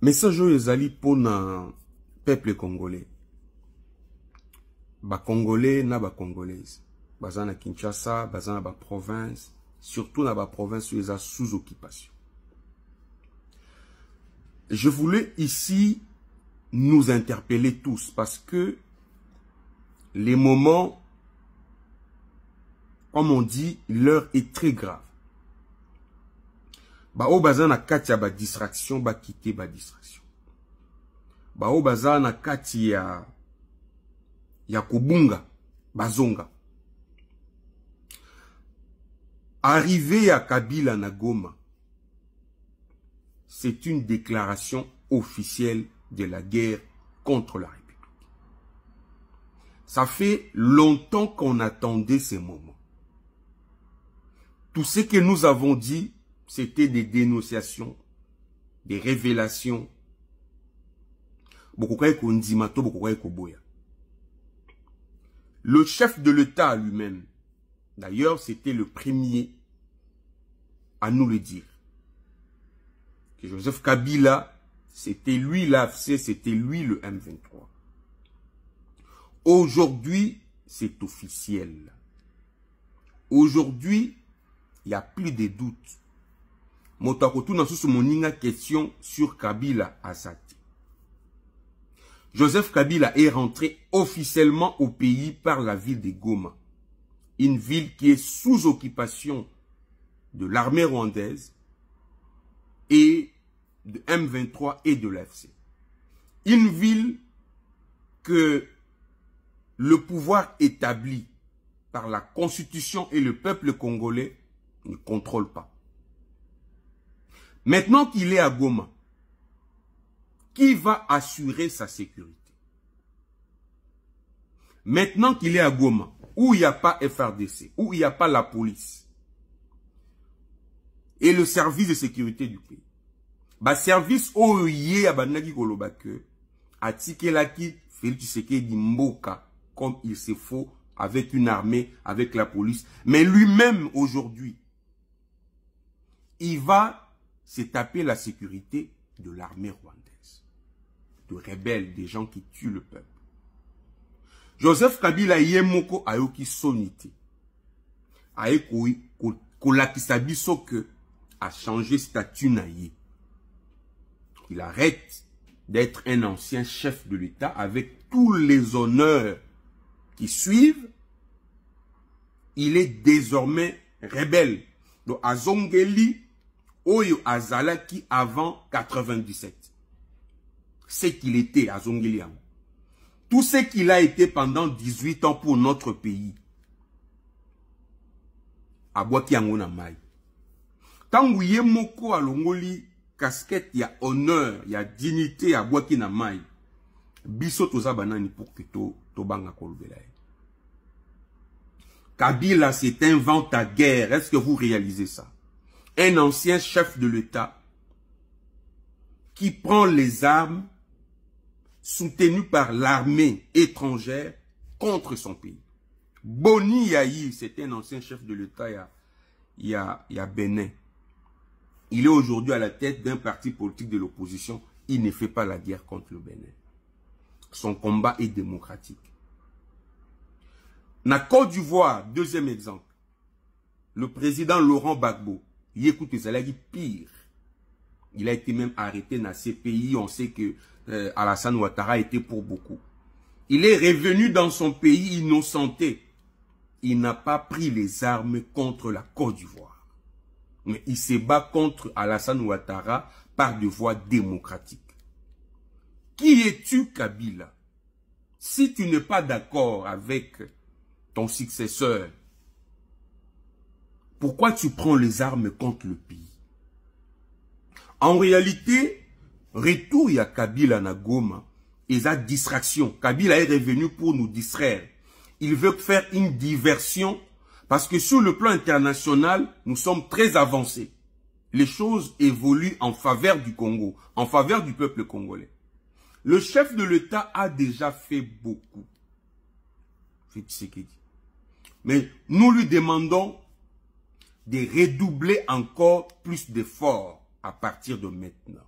Message ezali pour na peuple congolais. Ba congolais na ba congolaises. Baza na Kinshasa, baza na ba province, surtout na ba province où ils sont sous occupation. Je voulais ici nous interpeller tous parce que les moments, comme on dit, l'heure est très grave. Ba o baza na kati ya ba distraction, ba quitter ba distraction. Ba o baza na kati ya kubunga, bazonga. Arrivé à Kabila na Goma, c'est une déclaration officielle de la guerre contre la République. Ça fait longtemps qu'on attendait ces moments. Tout ce que nous avons dit, c'était des dénonciations, des révélations. Le chef de l'État lui-même, d'ailleurs, c'était le premier à nous le dire. Que Joseph Kabila, c'était lui l'AFC, c'était lui le M23. Aujourd'hui, c'est officiel. Aujourd'hui, il n'y a plus de doute. Motakotou n'a sous moninga question sur Kabila Assati. Joseph Kabila est rentré officiellement au pays par la ville de Goma. Une ville qui est sous occupation de l'armée rwandaise et de M23 et de l'AFC. Une ville que le pouvoir établi par la constitution et le peuple congolais ne contrôle pas. Maintenant qu'il est à Goma, qui va assurer sa sécurité? Maintenant qu'il est à Goma, où il n'y a pas FRDC, où il n'y a pas la police et le service de sécurité du pays, bah service OEIE à Banaki Kolobake, à Tikelaki, Félix Tshisekedi Mboka, comme il se faut, avec une armée, avec la police. Mais lui-même, aujourd'hui, il va se taper la sécurité de l'armée rwandaise, de rebelles, des gens qui tuent le peuple. Joseph Kabila yemoko ayoki sonité. Ayekoui kolakisa biso que a changé statut naïe. Il arrête d'être un ancien chef de l'État avec tous les honneurs qui suivent. Il est désormais rebelle. Donc Azongeli Oyo Azalaki avant 97. C'est qu'il était Azongeli. Tout ce qu'il a été pendant 18 ans pour notre pays. Abwaki Angona Mai. Tangu yemoko alongoli casquette, il y a honneur, il y a dignité Abwaki na Mai. Biso toza banani pour que to banga kolubela. Kabila s'est inventé à guerre. Est-ce que vous réalisez ça? Un ancien chef de l'État qui prend les armes soutenu par l'armée étrangère contre son pays. Boni Yahi, c'est un ancien chef de l'État, il y a Bénin. Il est aujourd'hui à la tête d'un parti politique de l'opposition. Il ne fait pas la guerre contre le Bénin. Son combat est démocratique. Na Côte d'Ivoire, deuxième exemple. Le président Laurent Gbagbo, il écoute les salariés pire. Il a été même arrêté dans ces pays. On sait que Alassane Ouattara était pour beaucoup. Il est revenu dans son pays innocenté. Il n'a pas pris les armes contre la Côte d'Ivoire. Mais il se bat contre Alassane Ouattara par des voies démocratiques. Qui es-tu, Kabila? Si tu n'es pas d'accord avec ton successeur, pourquoi tu prends les armes contre le pays? En réalité, retour il y a Kabila na Goma, et sa distraction. Kabila est revenu pour nous distraire. Il veut faire une diversion parce que sur le plan international, nous sommes très avancés. Les choses évoluent en faveur du Congo, en faveur du peuple congolais. Le chef de l'État a déjà fait beaucoup. Mais nous lui demandons de redoubler encore plus d'efforts à partir de maintenant.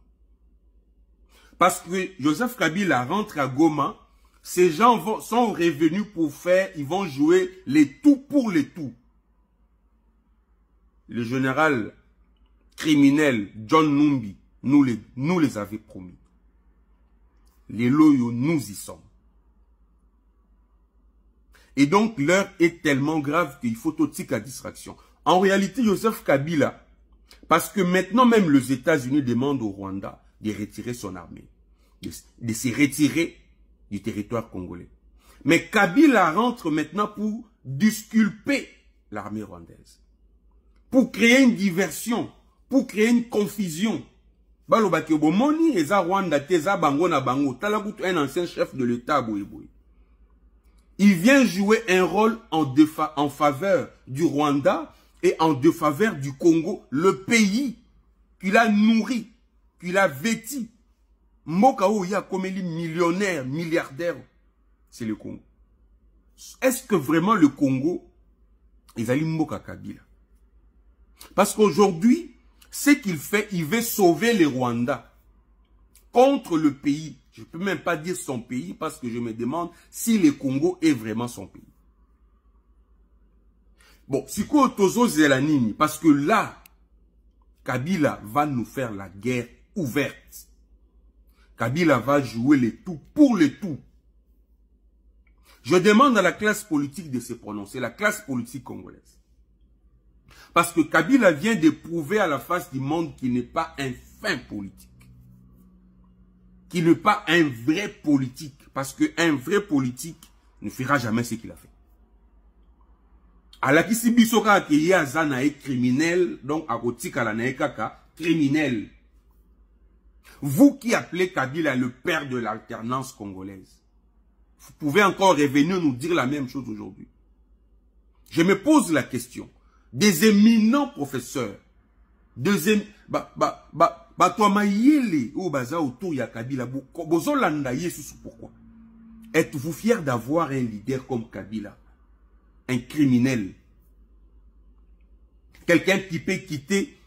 Parce que Joseph Kabila rentre à Goma, ces gens sont revenus pour faire, ils vont jouer les tout pour les tout. Le général criminel John Numbi nous les avait promis. Les loyaux, nous y sommes. Et donc, l'heure est tellement grave qu'il faut tout à distraction. En réalité, Joseph Kabila, parce que maintenant même les États-Unis demandent au Rwanda de retirer son armée, de se retirer du territoire congolais. Mais Kabila rentre maintenant pour disculper l'armée rwandaise, pour créer une diversion, pour créer une confusion. Balobaki Obomoni, Eza Rwanda, Teza Bango na Bango, Talagout, un ancien chef de l'État, Bouyeboui. Il vient jouer un rôle en faveur du Rwanda et en défaveur du Congo, le pays qu'il a nourri, qu'il a vêti. Mokao, il y a comme les millionnaires, milliardaires, c'est le Congo. Est-ce que vraiment le Congo, ils allaient Moka Kabila? Parce qu'aujourd'hui, ce qu'il fait, il veut sauver les Rwandais contre le pays. Je ne peux même pas dire son pays parce que je me demande si le Congo est vraiment son pays. Bon, c'est quoi Tozo Zelanini? Parce que là, Kabila va nous faire la guerre ouverte. Kabila va jouer les tout pour les tout. Je demande à la classe politique de se prononcer, la classe politique congolaise. Parce que Kabila vient de prouver à la face du monde qu'il n'est pas un fin politique. Qu'il n'est pas un vrai politique. Parce qu'un vrai politique ne fera jamais ce qu'il a fait. Alakisi bisoka ke yazana est criminel, donc akotika la naekaka criminel. Vous qui appelez Kabila le père de l'alternance congolaise, vous pouvez encore revenir nous dire la même chose aujourd'hui. Je me pose la question. Des éminents professeurs, pourquoi? Êtes-vous fier d'avoir un leader comme Kabila? Un criminel. Quelqu'un qui peut quitter